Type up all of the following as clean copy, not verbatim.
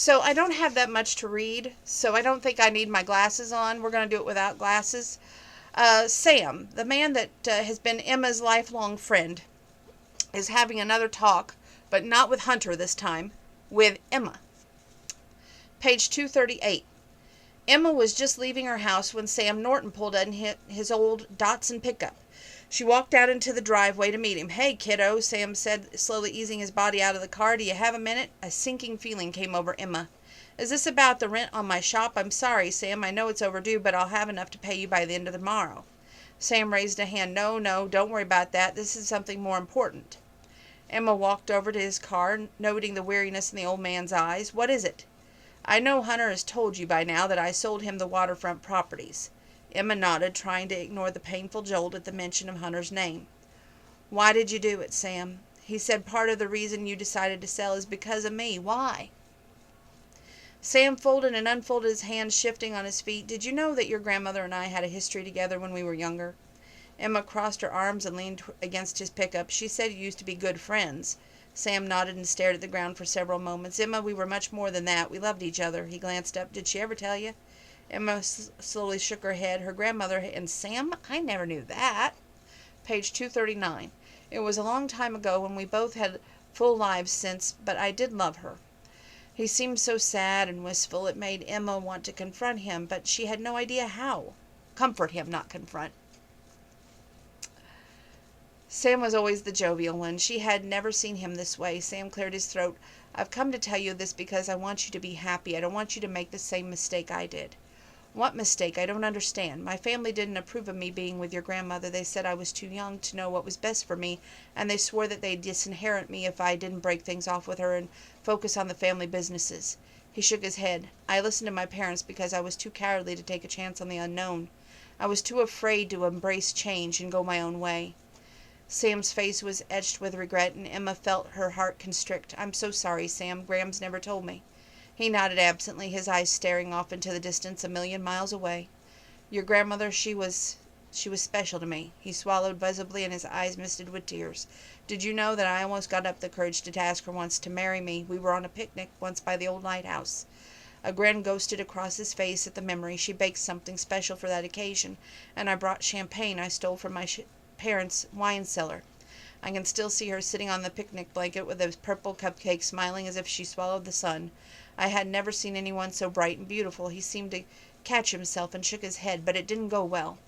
So I don't have that much to read, so I don't think I need my glasses on. We're going to do it without glasses. Sam, the man that has been Emma's lifelong friend, is having another talk, but not with Hunter this time, with Emma. Page 238. Emma was just leaving her house when Sam Norton pulled in his old Datsun pickup. She walked out into the driveway to meet him. "Hey, kiddo," Sam said, slowly easing his body out of the car. "Do you have a minute?" A sinking feeling came over Emma. "Is this about the rent on my shop? I'm sorry, Sam. I know it's overdue, but I'll have enough to pay you by the end of tomorrow." Sam raised a hand. "No, don't worry about that. This is something more important." Emma walked over to his car, noting the weariness in the old man's eyes. "What is it?" "I know Hunter has told you by now that I sold him the waterfront properties." Emma nodded, trying to ignore the painful jolt at the mention of Hunter's name. "Why did you do it, Sam?" "He said part of the reason you decided to sell is because of me. Why?" Sam folded and unfolded his hands, shifting on his feet. "Did you know that your grandmother and I had a history together when we were younger?" Emma crossed her arms and leaned against his pickup. "She said you used to be good friends." Sam nodded and stared at the ground for several moments. "Emma, we were much more than that. We loved each other." He glanced up. "Did she ever tell you?" Emma slowly shook her head. "Her grandmother and Sam? I never knew that." Page 239. "It was a long time ago when we both had full lives since, but I did love her." He seemed so sad and wistful. It made Emma want to confront him, but she had no idea how. Comfort him, not confront. Sam was always the jovial one. She had never seen him this way. Sam cleared his throat. "I've come to tell you this because I want you to be happy. I don't want you to make the same mistake I did." "What mistake? I don't understand." "My family didn't approve of me being with your grandmother. They said I was too young to know what was best for me, and they swore that they'd disinherit me if I didn't break things off with her and focus on the family businesses." He shook his head. "I listened to my parents because I was too cowardly to take a chance on the unknown. I was too afraid to embrace change and go my own way." Sam's face was etched with regret, and Emma felt her heart constrict. "I'm so sorry, Sam. Grams never told me." He nodded absently, his eyes staring off into the distance 1,000,000 miles away. "Your grandmother, she was special to me." He swallowed visibly, and his eyes misted with tears. "Did you know that I almost got up the courage to ask her once to marry me? We were on a picnic once by the old lighthouse." A grin ghosted across his face at the memory. "She baked something special for that occasion, and I brought champagne I stole from my parents' wine cellar. I can still see her sitting on the picnic blanket with a purple cupcake, smiling as if she swallowed the sun. I had never seen anyone so bright and beautiful." He seemed to catch himself and shook his head, but it didn't go well.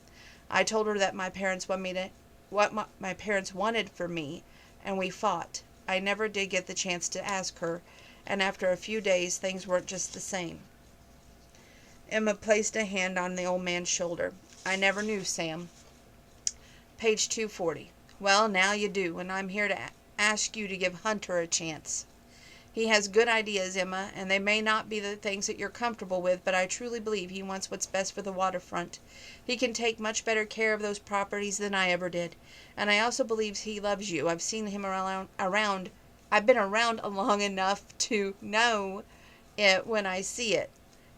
"I told her that my parents my parents wanted for me, and we fought. I never did get the chance to ask her, and after a few days things weren't just the same." Emma placed a hand on the old man's shoulder. "I never knew, Sam." Page 240. "Well, now you do, and I'm here to ask you to give Hunter a chance. He has good ideas, Emma, and they may not be the things that you're comfortable with, but I truly believe he wants what's best for the waterfront. He can take much better care of those properties than I ever did, and I also believe he loves you. I've seen him around. I've been around long enough to know it when I see it."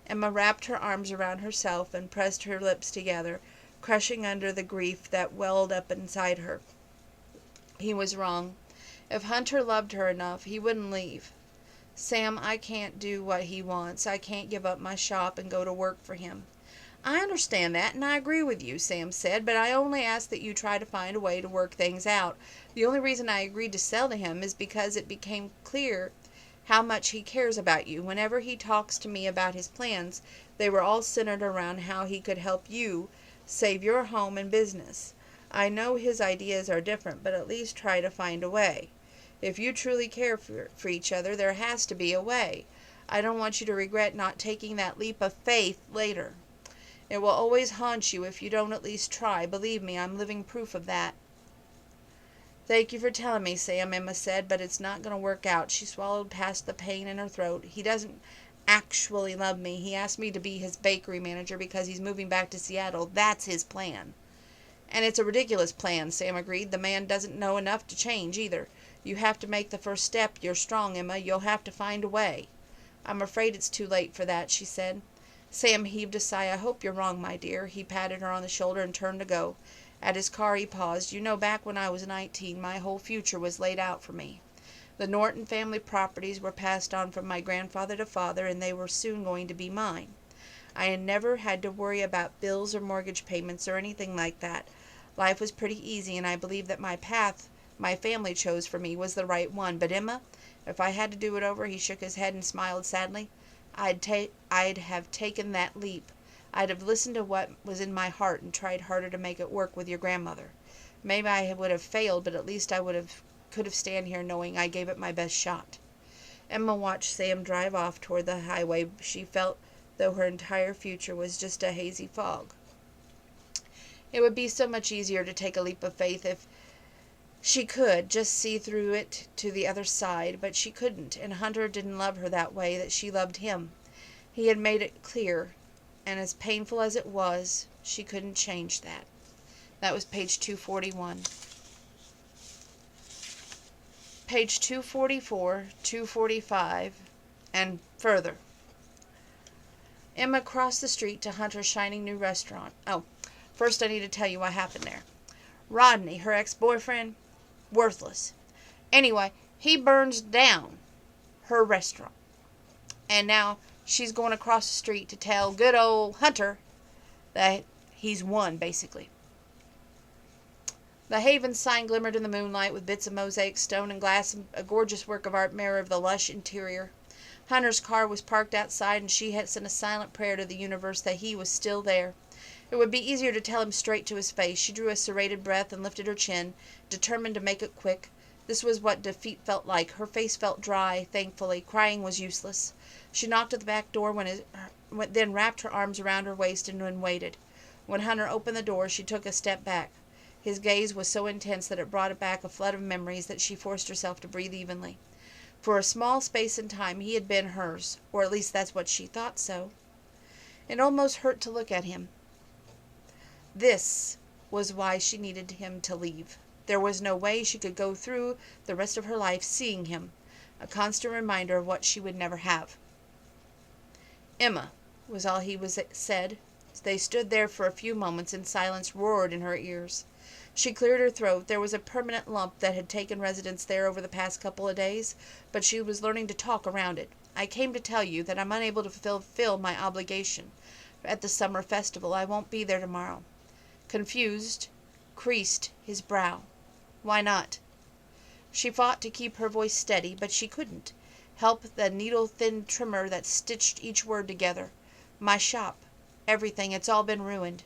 Emma wrapped her arms around herself and pressed her lips together, crushing under the grief that welled up inside her. He was wrong. If Hunter loved her enough, he wouldn't leave. "Sam, I can't do what he wants. I can't give up my shop and go to work for him." "I understand that, and I agree with you," Sam said, "but I only ask that you try to find a way to work things out. The only reason I agreed to sell to him is because it became clear how much he cares about you. Whenever he talks to me about his plans, they were all centered around how he could help you save your home and business. I know his ideas are different, but at least try to find a way. If you truly care for each other, there has to be a way. I don't want you to regret not taking that leap of faith later. It will always haunt you if you don't at least try. Believe me, I'm living proof of that." "Thank you for telling me, Sam," Emma said, "but it's not going to work out." She swallowed past the pain in her throat. "He doesn't actually love me. He asked me to be his bakery manager because he's moving back to Seattle. That's his plan." "And it's a ridiculous plan," Sam agreed. "The man doesn't know enough to change, either. You have to make the first step. You're strong, Emma. You'll have to find a way." "I'm afraid it's too late for that," she said. Sam heaved a sigh. "I hope you're wrong, my dear." He patted her on the shoulder and turned to go. At his car he paused. "You know, back when I was 19, my whole future was laid out for me. The Norton family properties were passed on from my grandfather to father, and they were soon going to be mine. I had never had to worry about bills or mortgage payments or anything like that. Life was pretty easy, and I believed that my path my family chose for me was the right one. But Emma, if I had to do it over, he shook his head and smiled sadly, I'd have taken that leap. I'd have listened to what was in my heart and tried harder to make it work with your grandmother. Maybe I would have failed, but at least could have stand here knowing I gave it my best shot. Emma watched Sam drive off toward the highway. She felt though her entire future was just a hazy fog. It would be so much easier to take a leap of faith if she could just see through it to the other side, but she couldn't, and Hunter didn't love her that way that she loved him. He had made it clear, and as painful as it was, she couldn't change that. That was page 241. Page 244, 245, and further. Emma crossed the street to Hunter's shining new restaurant. Oh, first I need to tell you what happened there. Rodney, her ex-boyfriend, worthless. Anyway, he burns down her restaurant. And now she's going across the street to tell good old Hunter that he's won, basically. The Haven sign glimmered in the moonlight with bits of mosaic stone and glass, and a gorgeous work of art mirror of the lush interior. Hunter's car was parked outside, and she had sent a silent prayer to the universe that he was still there. It would be easier to tell him straight to his face. She drew a serrated breath and lifted her chin, determined to make it quick. This was what defeat felt like. Her face felt dry, thankfully. Crying was useless. She knocked at the back door, then wrapped her arms around her waist and waited. When Hunter opened the door, she took a step back. His gaze was so intense that it brought back a flood of memories that she forced herself to breathe evenly. For a small space in time he had been hers, or at least that's what she thought so. It almost hurt to look at him. This was why she needed him to leave. There was no way she could go through the rest of her life seeing him, a constant reminder of what she would never have. Emma, was all he said. They stood there for a few moments, and silence roared in her ears. She cleared her throat. There was a permanent lump that had taken residence there over the past couple of days, but she was learning to talk around it. I came to tell you that I'm unable to fulfill my obligation at the summer festival. I won't be there tomorrow. Confused, creased his brow. Why not? She fought to keep her voice steady, but she couldn't help the needle-thin tremor that stitched each word together. My shop. Everything. It's all been ruined.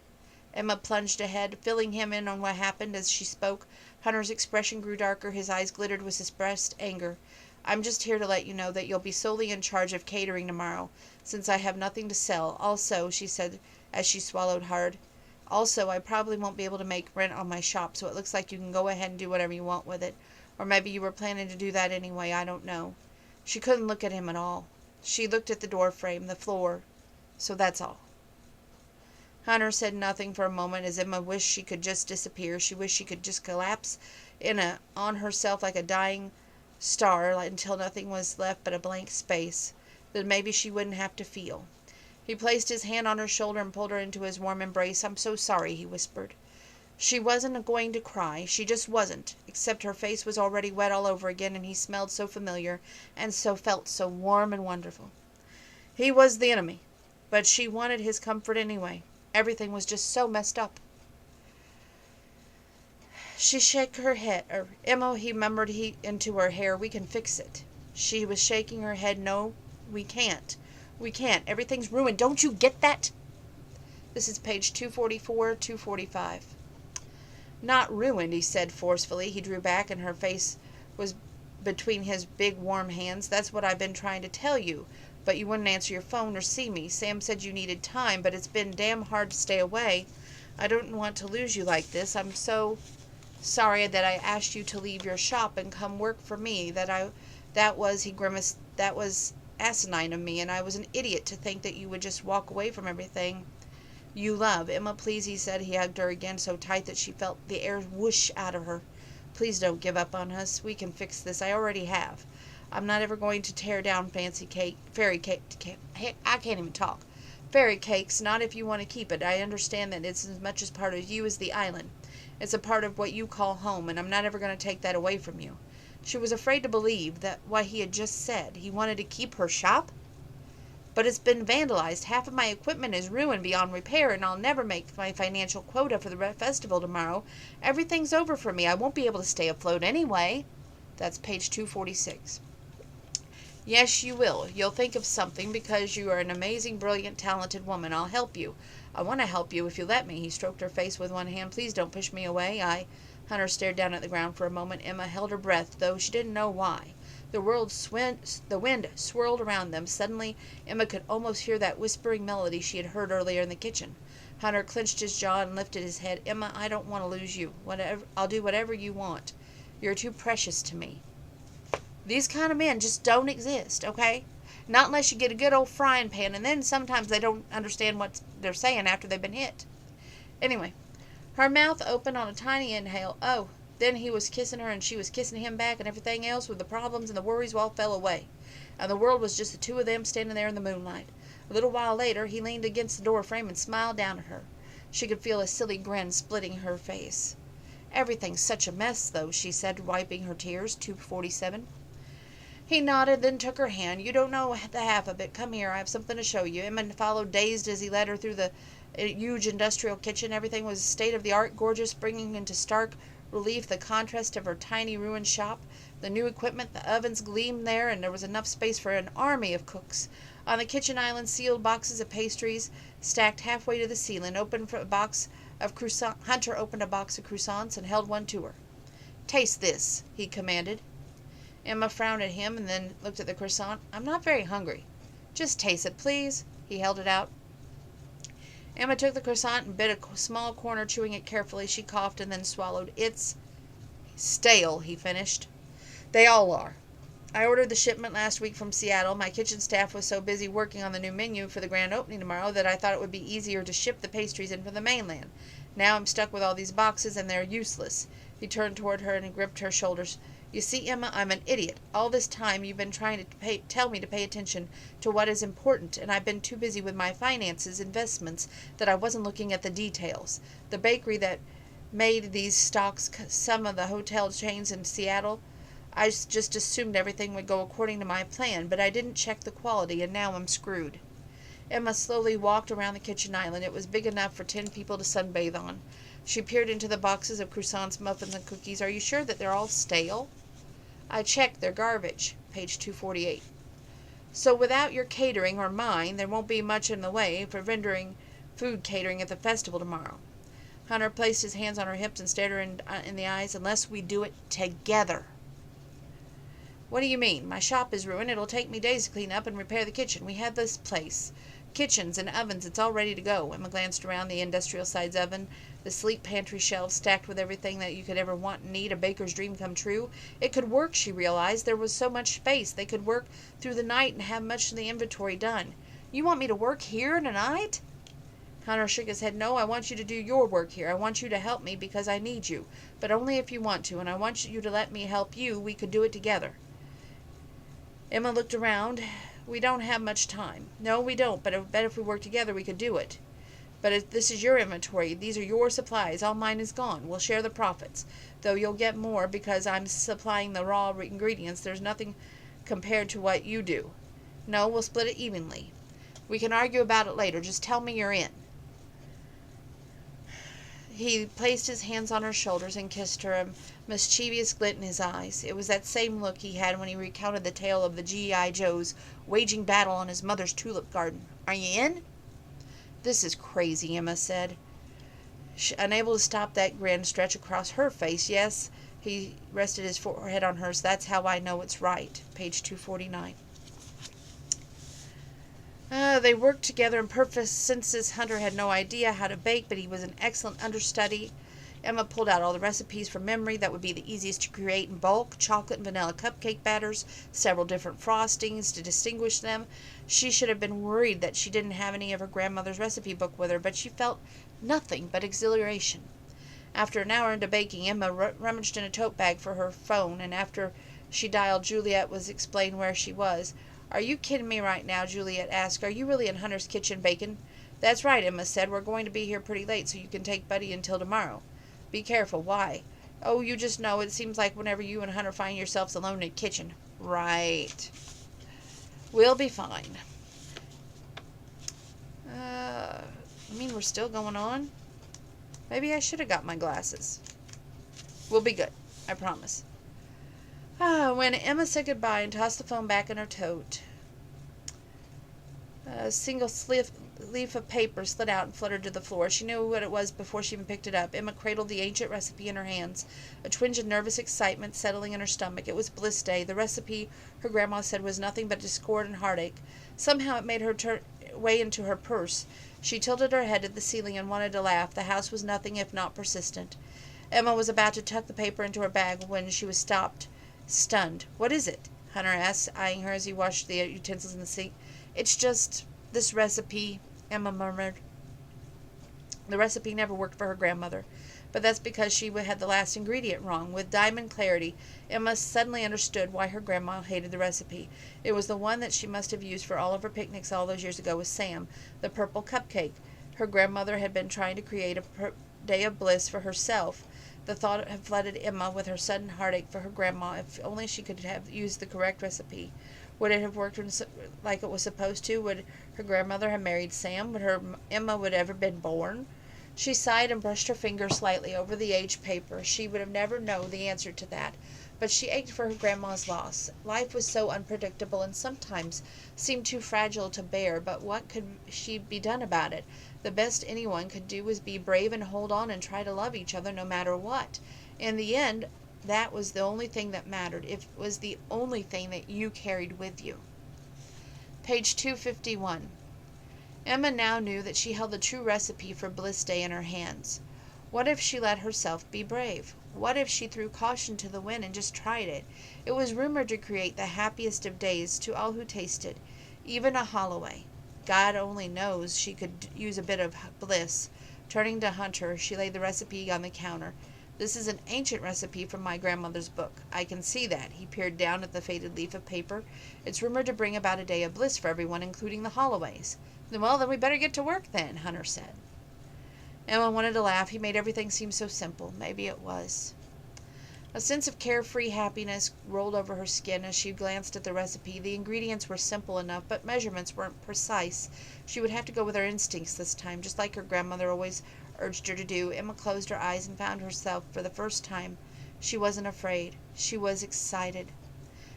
Emma plunged ahead, filling him in on what happened as she spoke. Hunter's expression grew darker. His eyes glittered with suppressed anger. I'm just here to let you know that you'll be solely in charge of catering tomorrow, since I have nothing to sell. Also, she said as she swallowed hard, also, I probably won't be able to make rent on my shop, so it looks like you can go ahead and do whatever you want with it. Or maybe you were planning to do that anyway, I don't know. She couldn't look at him at all. She looked at the door frame, the floor. So that's all. Hunter said nothing for a moment, as Emma wished she could just disappear. She wished she could just collapse on herself like a dying star until nothing was left but a blank space. Then maybe she wouldn't have to feel. He placed his hand on her shoulder and pulled her into his warm embrace. I'm so sorry, he whispered. She wasn't going to cry. She just wasn't, except her face was already wet all over again, and he smelled so familiar and felt so warm and wonderful. He was the enemy, but she wanted his comfort anyway. Everything was just so messed up. She shook her head. Emma, he murmured into her hair, we can fix it. She was shaking her head. No, we can't. We can't. Everything's ruined. Don't you get that? This is page 244, 245. Not ruined, he said forcefully. He drew back, and her face was between his big warm hands. That's what I've been trying to tell you. But you wouldn't answer your phone or see me. Sam said you needed time, but it's been damn hard to stay away. I don't want to lose you like this. I'm so sorry that I asked you to leave your shop and come work for me. He grimaced, that was asinine of me, and I was an idiot to think that you would just walk away from everything you love. Emma, please, he said. He hugged her again so tight that she felt the air whoosh out of her. Please don't give up on us. We can fix this. I already have. I'm not ever going to tear down fairy cake. I can't even talk. Fairy cakes, not if you want to keep it. I understand that it's as much as part of you as the island. It's a part of what you call home, and I'm not ever going to take that away from you. She was afraid to believe that what he had just said. He wanted to keep her shop? But it's been vandalized. Half of my equipment is ruined beyond repair, and I'll never make my financial quota for the festival tomorrow. Everything's over for me. I won't be able to stay afloat anyway. That's page 246. Yes, you will. You'll think of something because you are an amazing, brilliant, talented woman. I'll help you. I want to help you if you let me. He stroked her face with one hand. Please don't push me away. Hunter stared down at the ground for a moment. Emma held her breath, though she didn't know why. The wind swirled around them. Suddenly, Emma could almost hear that whispering melody she had heard earlier in the kitchen. Hunter clenched his jaw and lifted his head. Emma, I don't want to lose you. I'll do whatever you want. You're too precious to me. These kind of men just don't exist, okay? Not unless you get a good old frying pan, and then sometimes they don't understand what they're saying after they've been hit. Anyway, her mouth opened on a tiny inhale. Oh, then he was kissing her, and she was kissing him back, and everything else with the problems and the worries all fell away. And the world was just the two of them standing there in the moonlight. A little while later, he leaned against the door frame and smiled down at her. She could feel a silly grin splitting her face. Everything's such a mess, though, she said, wiping her tears. 247. He nodded, then took her hand. You don't know the half of it. Come here, I have something to show you. Emma followed, dazed, as he led her through the huge industrial kitchen. Everything was state-of-the-art, gorgeous, bringing into stark relief the contrast of her tiny ruined shop. The new equipment, the ovens gleamed there, and there was enough space for an army of cooks. On the kitchen island, sealed boxes of pastries stacked halfway to the ceiling. Hunter opened a box of croissants and held one to her. Taste this, he commanded. Emma frowned at him and then looked at the croissant. I'm not very hungry. Just taste it, please. He held it out. Emma took the croissant and bit a small corner, chewing it carefully. She coughed and then swallowed. It's stale, he finished. They all are. I ordered the shipment last week from Seattle. My kitchen staff was so busy working on the new menu for the grand opening tomorrow that I thought it would be easier to ship the pastries in from the mainland. Now I'm stuck with all these boxes, and they're useless. He turned toward her and gripped her shoulders. You see, Emma, I'm an idiot. All this time you've been trying to tell me to pay attention to what is important, and I've been too busy with my finances, investments, that I wasn't looking at the details. The bakery that made these stocks, some of the hotel chains in Seattle, I just assumed everything would go according to my plan, but I didn't check the quality, and now I'm screwed. Emma slowly walked around the kitchen island. It was big enough for 10 people to sunbathe on. She peered into the boxes of croissants, muffins, and cookies. Are you sure that they're all stale? I checked. They're garbage. Page 248. So without your catering or mine, there won't be much in the way for rendering food catering at the festival tomorrow. Hunter placed his hands on her hips and stared her in the eyes. Unless we do it together. What do you mean? My shop is ruined. It'll take me days to clean up and repair the kitchen. We have this place. Kitchens and ovens. It's all ready to go. Emma glanced around the industrial size oven, the sleek pantry shelves stacked with everything that you could ever want and need, a baker's dream come true. It could work, she realized. There was so much space. They could work through the night and have much of the inventory done. You want me to work here tonight? Hunter shook his head. No, I want you to do your work here. I want you to help me because I need you. But only if you want to, and I want you to let me help you. We could do it together. Emma looked around. We don't have much time. No, we don't, but I bet if we work together we could do it. But this is your inventory. These are your supplies. All mine is gone. We'll share the profits. Though you'll get more because I'm supplying the raw ingredients. There's nothing compared to what you do. No, we'll split it evenly. We can argue about it later. Just tell me you're in. He placed his hands on her shoulders and kissed her, a mischievous glint in his eyes. It was that same look he had when he recounted the tale of the G.I. Joes waging battle on his mother's tulip garden. Are you in? This is crazy, Emma said, unable to stop that grin stretch across her face. Yes, he rested his forehead on hers. That's how I know it's right. Page 249. They worked together in perfect senses. Hunter had no idea how to bake, but he was an excellent understudy. Emma pulled out all the recipes from memory that would be the easiest to create in bulk, chocolate and vanilla cupcake batters, several different frostings to distinguish them. She should have been worried that she didn't have any of her grandmother's recipe book with her, but she felt nothing but exhilaration. After an hour into baking, Emma rummaged in a tote bag for her phone, and after she dialed, Juliet was explained where she was. Are you kidding me right now? Juliet asked. Are you really in Hunter's kitchen baking? That's right, Emma said. We're going to be here pretty late, so you can take Buddy until tomorrow. Be careful. Why? Oh, you just know it seems like whenever you and Hunter find yourselves alone in the kitchen. Right. We'll be fine. We're still going on? Maybe I should have got my glasses. We'll be good. I promise. When Emma said goodbye and tossed the phone back in her tote, a single leaf of paper slid out and fluttered to the floor. She knew what it was before she even picked it up. Emma cradled the ancient recipe in her hands, a twinge of nervous excitement settling in her stomach. It was Bliss Day. The recipe, her grandma said, was nothing but discord and heartache. Somehow it made her way into her purse. She tilted her head to the ceiling and wanted to laugh. The house was nothing if not persistent. Emma was about to tuck the paper into her bag when she was stopped, stunned. "What is it?" Hunter asked, eyeing her as he washed the utensils in the sink. "It's just this recipe," Emma murmured. The recipe never worked for her grandmother, but that's because she had the last ingredient wrong. With diamond clarity, Emma suddenly understood why her grandma hated the recipe. It was the one that she must have used for all of her picnics all those years ago with Sam, the purple cupcake. Her grandmother had been trying to create a day of bliss for herself. The thought had flooded Emma with her sudden heartache for her grandma. If only she could have used the correct recipe. Would it have worked like it was supposed to? Would her grandmother have married Sam? Emma would ever been born? She sighed and brushed her fingers slightly over the aged paper. She would have never known the answer to that, but she ached for her grandma's loss. Life was so unpredictable and sometimes seemed too fragile to bear, but what could she be done about it? The best anyone could do was be brave and hold on and try to love each other no matter what. In the end, that was the only thing that mattered. It was the only thing that you carried with you. Page 251. Emma now knew that she held the true recipe for Bliss Day in her hands. What if she let herself be brave? What if she threw caution to the wind and just tried it? It was rumored to create the happiest of days to all who tasted, even a Holloway. God only knows she could use a bit of bliss. Turning to Hunter, she laid the recipe on the counter. "This is an ancient recipe from my grandmother's book. I can see that." He peered down at the faded leaf of paper. "It's rumored to bring about a day of bliss for everyone, including the Holloways." Then we better get to work then," Hunter said. Emma wanted to laugh. He made everything seem so simple. Maybe it was. A sense of carefree happiness rolled over her skin as she glanced at the recipe. The ingredients were simple enough, but measurements weren't precise. She would have to go with her instincts this time, just like her grandmother always urged her to do. Emma closed her eyes and found herself, for the first time, she wasn't afraid. She was excited.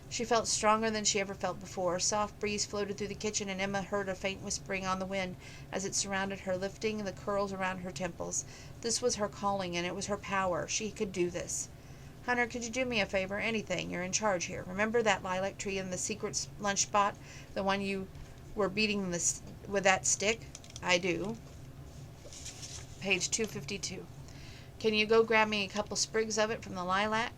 She felt stronger than she ever felt before. A soft breeze floated through the kitchen, and Emma heard a faint whispering on the wind as it surrounded her, lifting the curls around her temples. This was her calling, and it was her power. She could do this. "Hunter, could you do me a favor? Anything. You're in charge here. Remember that lilac tree in the secret lunch spot? The one you were beating with that stick?" "I do." Page 252. "Can you go grab me a couple sprigs of it from the lilac?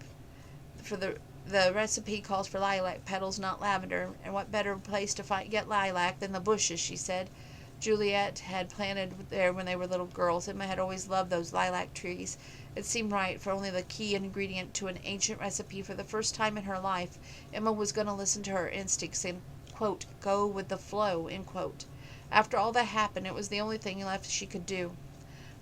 For the recipe calls for lilac petals, not lavender, and what better place to get lilac than the bushes," she said. Juliet had planted there when they were little girls. Emma had always loved those lilac trees. It seemed right, for only the key ingredient to an ancient recipe. For the first time in her life, Emma was going to listen to her instincts and, quote, "go with the flow," end quote. After all that happened, it was the only thing left she could do.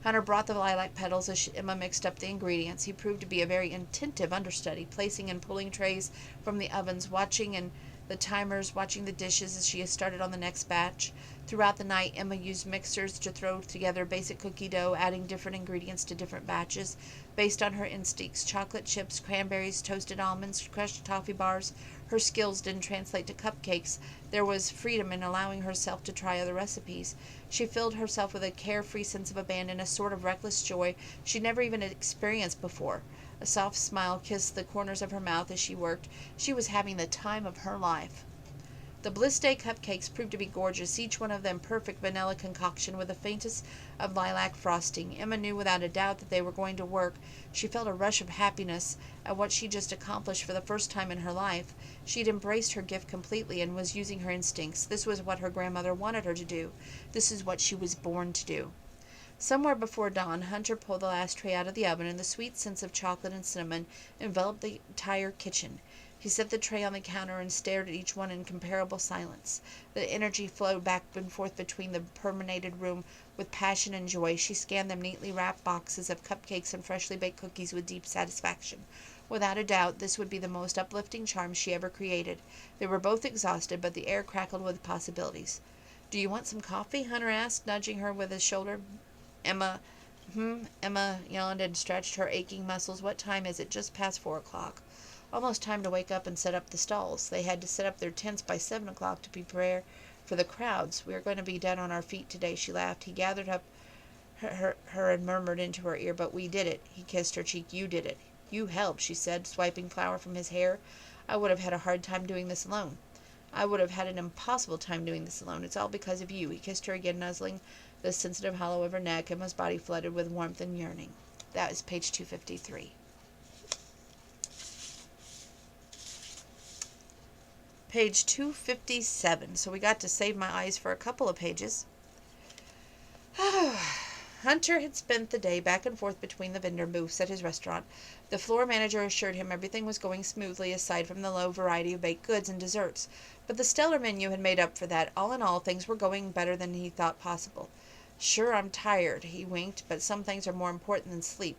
Hunter brought the lilac petals as Emma mixed up the ingredients. He proved to be a very attentive understudy, placing and pulling trays from the ovens, watching the timers, watching the dishes as she started on the next batch. Throughout the night, Emma used mixers to throw together basic cookie dough, adding different ingredients to different batches based on her instincts: chocolate chips, cranberries, toasted almonds, crushed toffee bars. Her skills didn't translate to cupcakes. There was freedom in allowing herself to try other recipes. She filled herself with a carefree sense of abandon, a sort of reckless joy she'd never even experienced before. A soft smile kissed the corners of her mouth as she worked. She was having the time of her life. The Bliss Day cupcakes proved to be gorgeous, each one of them perfect vanilla concoction with the faintest of lilac frosting. Emma knew without a doubt that they were going to work. She felt a rush of happiness at what she just accomplished for the first time in her life. She had embraced her gift completely and was using her instincts. This was what her grandmother wanted her to do. This is what she was born to do. Somewhere before dawn, Hunter pulled the last tray out of the oven, and the sweet scents of chocolate and cinnamon enveloped the entire kitchen. He set the tray on the counter and stared at each one in comparable silence. The energy flowed back and forth between the permeated room with passion and joy. She scanned the neatly wrapped boxes of cupcakes and freshly baked cookies with deep satisfaction. Without a doubt, this would be the most uplifting charm she ever created. They were both exhausted, but the air crackled with possibilities. "Do you want some coffee?" Hunter asked, nudging her with his shoulder. Emma yawned and stretched her aching muscles. "What time is it?" "Just past 4 o'clock." "Almost time to wake up and set up the stalls." They had to set up their tents by 7 o'clock to prepare for the crowds. "We are going to be dead on our feet today," she laughed. He gathered up her and murmured into her ear, "But we did it." He kissed her cheek. "You did it." "You helped," she said, swiping flour from his hair. "I would have had a hard time doing this alone." "I would have had an impossible time doing this alone. It's all because of you." He kissed her again, nuzzling the sensitive hollow of her neck. Emma's body flooded with warmth and yearning. That is page 253. Page 257. So we got to save my eyes for a couple of pages. Hunter had spent the day back and forth between the vendor booths at his restaurant. The floor manager assured him everything was going smoothly aside from the low variety of baked goods and desserts. But the stellar menu had made up for that. All in all, things were going better than he thought possible. "Sure, I'm tired," he winked, "but some things are more important than sleep."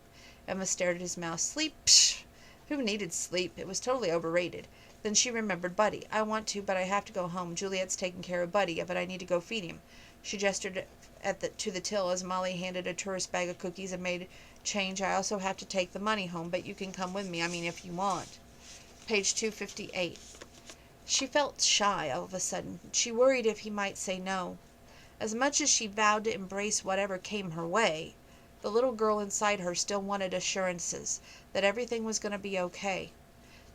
Emma stared at his mouth. "Sleep? Psh! Who needed sleep? It was totally overrated." Then she remembered Buddy. "I want to, but I have to go home. Juliet's taking care of Buddy, but I need to go feed him." She gestured to the till as Molly handed a tourist bag of cookies and made change. "I also have to take the money home, but you can come with me. I mean, if you want." Page 258. She felt shy all of a sudden. She worried if he might say no. As much as she vowed to embrace whatever came her way, the little girl inside her still wanted assurances that everything was going to be okay.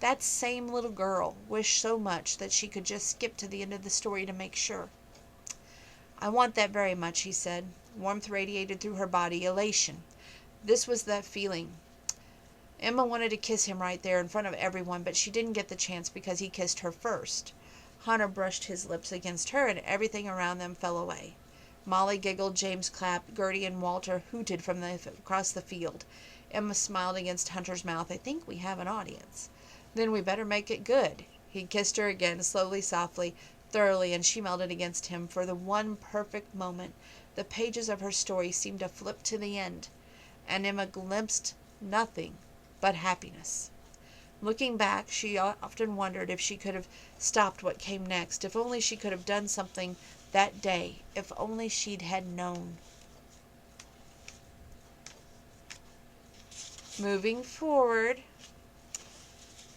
That same little girl wished so much that she could just skip to the end of the story to make sure. "I want that very much," he said. Warmth radiated through her body, elation. This was that feeling. Emma wanted to kiss him right there in front of everyone, but she didn't get the chance because he kissed her first. Hunter brushed his lips against her, and everything around them fell away. Molly giggled, James clapped, Gertie and Walter hooted from across the field. Emma smiled against Hunter's mouth. "I think we have an audience." "Then we better make it good." He kissed her again, slowly, softly, thoroughly, and she melted against him. For the one perfect moment, the pages of her story seemed to flip to the end, and Emma glimpsed nothing but happiness. Looking back, she often wondered if she could have stopped what came next, if only she could have done something that day, if only she'd had known. Moving forward,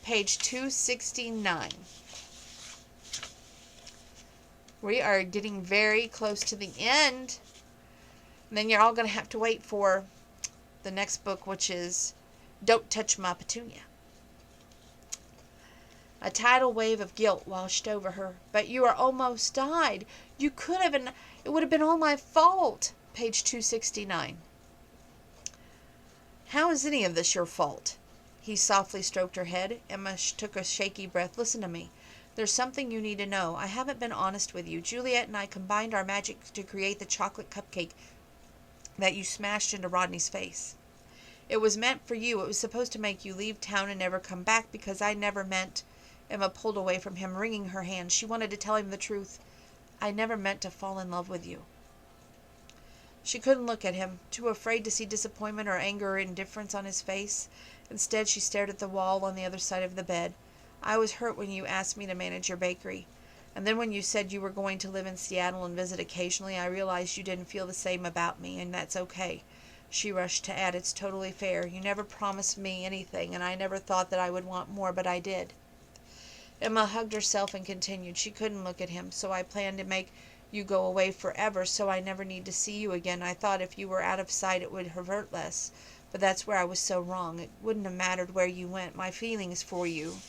page 269. We are getting very close to the end. And then you're all going to have to wait for the next book, which is Don't Touch My Petunia. A tidal wave of guilt washed over her. "But you are almost died. You could have, and it would have been all my fault." Page 269. "How is any of this your fault?" He softly stroked her head. Emma took a shaky breath. "Listen to me. There's something you need to know. I haven't been honest with you. Juliet and I combined our magic to create the chocolate cupcake that you smashed into Rodney's face. It was meant for you. It was supposed to make you leave town and never come back, because I never meant—" Emma pulled away from him, wringing her hands. She wanted to tell him the truth. "I never meant to fall in love with you." She couldn't look at him, too afraid to see disappointment or anger or indifference on his face. Instead, she stared at the wall on the other side of the bed. "I was hurt when you asked me to manage your bakery. And then when you said you were going to live in Seattle and visit occasionally, I realized you didn't feel the same about me, and that's okay." She rushed to add, "It's totally fair. You never promised me anything, and I never thought that I would want more, but I did." Emma hugged herself and continued. She couldn't look at him. "So I planned to make you go away forever, so I never need to see you again. I thought if you were out of sight it would hurt less. But that's where I was so wrong. It wouldn't have mattered where you went. My feelings for you,"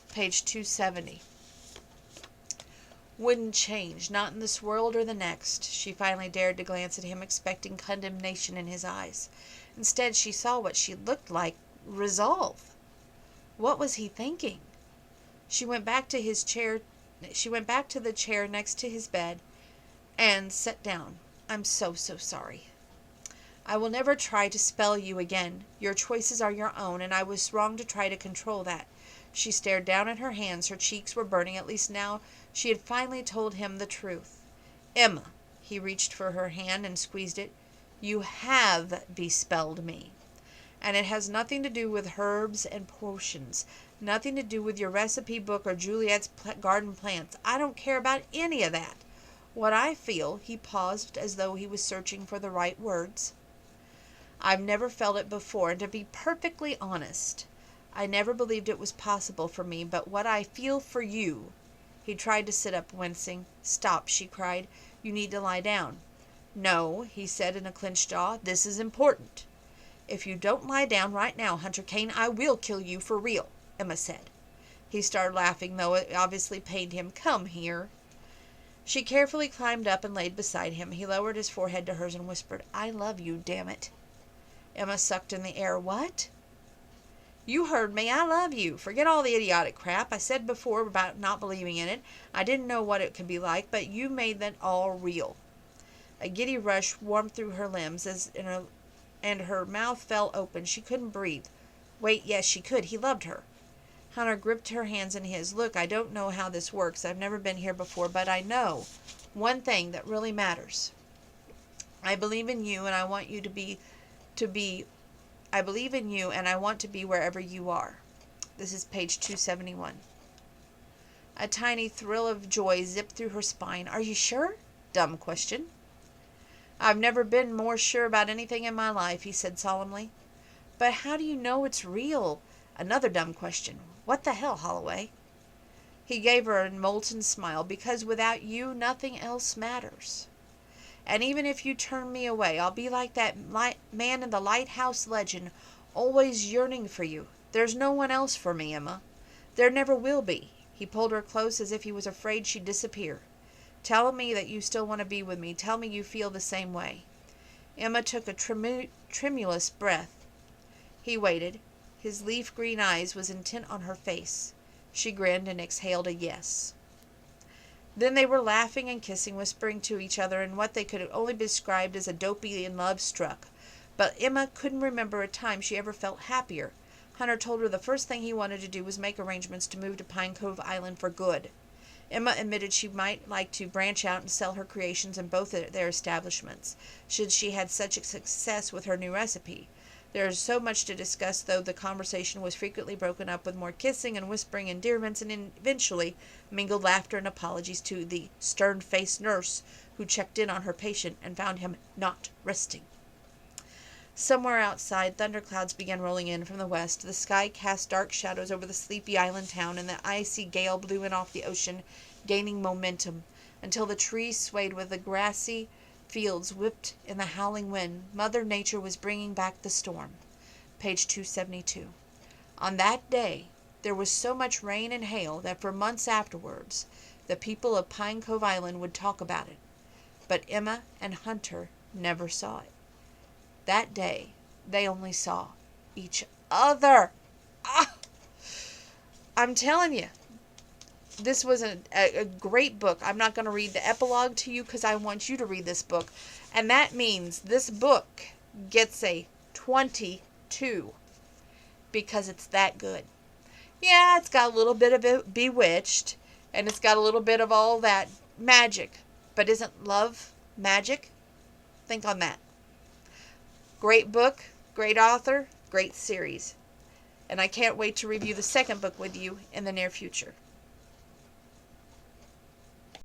page 270, "wouldn't change, not in this world or the next." She finally dared to glance at him, expecting condemnation in his eyes. Instead, she saw what she looked like: resolve. What was he thinking? She went back to the chair next to his bed and sat down. "I'm so sorry. I will never try to spell you again. Your choices are your own, and I was wrong to try to control that. She stared down at her hands. Her cheeks were burning. At least now she had finally told him the truth. Emma, he reached for her hand and squeezed it. You have bespelled me. And it has nothing to do with herbs and potions. Nothing to do with your recipe book or Juliet's garden plants. I don't care about any of that. What I feel, he paused as though he was searching for the right words. I've never felt it before, and to be perfectly honest, I never believed it was possible for me, but what I feel for you. He tried to sit up, wincing. Stop, she cried. You need to lie down. No, he said in a clenched jaw. This is important. If you don't lie down right now, Hunter Kane, I will kill you for real, Emma said. He started laughing, though it obviously pained him. Come here. She carefully climbed up and laid beside him. He lowered his forehead to hers and whispered, I love you, damn it. Emma sucked in the air. What? You heard me. I love you. Forget all the idiotic crap I said before about not believing in it. I didn't know what it could be like, but you made that all real. A giddy rush warmed through her limbs and her mouth fell open. She couldn't breathe. Wait, yes, she could. He loved her. Hunter gripped her hands in his. Look, I don't know how this works. I've never been here before, but I know one thing that really matters. I believe in you, and I want you to be I believe in you, and I want to be wherever you are. This is page 271. A tiny thrill of joy zipped through her spine. Are you sure? Dumb question. I've never been more sure about anything in my life, he said solemnly. But how do you know it's real? Another dumb question. What the hell, Holloway? He gave her a molten smile. Because without you, nothing else matters. And even if you turn me away, I'll be like that man in the lighthouse legend, always yearning for you. There's no one else for me, Emma. There never will be. He pulled her close as if he was afraid she'd disappear. Tell me that you still want to be with me. Tell me you feel the same way. Emma took a tremulous breath. He waited. His leaf-green eyes was intent on her face. She grinned and exhaled a yes. Then they were laughing and kissing, whispering to each other in what they could only be described as a dopey and love-struck. But Emma couldn't remember a time she ever felt happier. Hunter told her the first thing he wanted to do was make arrangements to move to Pine Cove Island for good. Emma admitted she might like to branch out and sell her creations in both their establishments, should she had such a success with her new recipe. There is so much to discuss, though the conversation was frequently broken up with more kissing and whispering endearments, and eventually mingled laughter and apologies to the stern-faced nurse who checked in on her patient and found him not resting. Somewhere outside, thunderclouds began rolling in from the west. The sky cast dark shadows over the sleepy island town, and the icy gale blew in off the ocean, gaining momentum, until the trees swayed with the grassy fields whipped in the howling wind. Mother Nature was bringing back the storm. Page 272. On that day, there was so much rain and hail that for months afterwards, the people of Pine Cove Island would talk about it. But Emma and Hunter never saw it. That day, they only saw each other. I'm telling you, this was a great book. I'm not going to read the epilogue to you because I want you to read this book. And that means this book gets a 22 because it's that good. Yeah, it's got a little bit of Bewitched, and it's got a little bit of all that magic. But isn't love magic? Think on that. Great book, great author, great series. And I can't wait to review the second book with you in the near future.